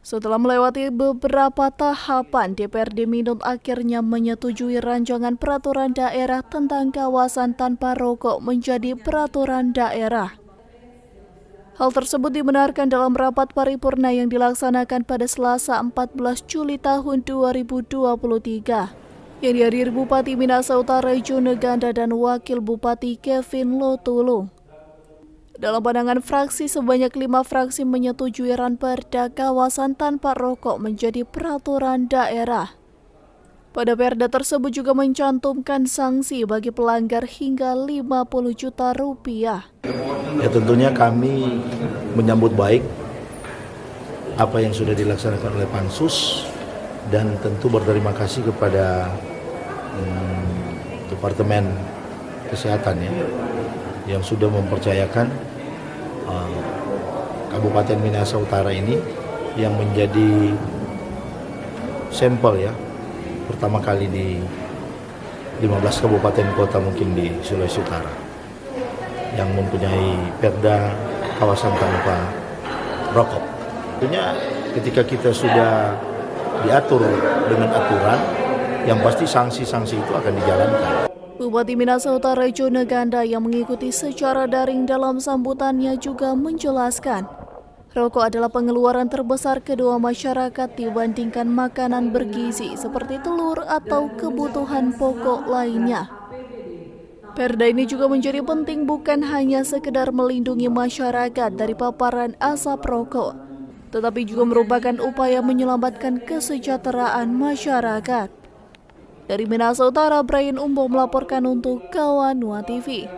Setelah melewati beberapa tahapan, DPRD Minot akhirnya menyetujui rancangan peraturan daerah tentang kawasan tanpa rokok menjadi peraturan daerah. Hal tersebut dibenarkan dalam rapat paripurna yang dilaksanakan pada Selasa 14 Juli tahun 2023. Yang dihadiri Bupati Minahasa Utara Joneganda dan Wakil Bupati Kevin Lotulung. Dalam pandangan fraksi, sebanyak 5 fraksi menyetujui Ranperda kawasan tanpa rokok menjadi peraturan daerah. Pada perda tersebut juga mencantumkan sanksi bagi pelanggar hingga 50 juta rupiah. Ya, tentunya kami menyambut baik apa yang sudah dilaksanakan oleh Pansus dan tentu berterima kasih kepada Departemen Kesehatan yang sudah mempercayakan Kabupaten Minahasa Utara ini yang menjadi sampel pertama kali di 15 kabupaten kota mungkin di Sulawesi Utara yang mempunyai perda kawasan tanpa rokok. Tentunya ketika kita sudah diatur dengan aturan, yang pasti sanksi-sanksi itu akan dijalankan. Bupati Minahasa Utara Joneganda yang mengikuti secara daring dalam sambutannya juga menjelaskan, rokok adalah pengeluaran terbesar kedua masyarakat dibandingkan makanan bergizi seperti telur atau kebutuhan pokok lainnya. Perda ini juga menjadi penting bukan hanya sekedar melindungi masyarakat dari paparan asap rokok, tetapi juga merupakan upaya menyelamatkan kesejahteraan masyarakat. Dari Minahasa Utara, Brian Umbo melaporkan untuk Kawanua TV.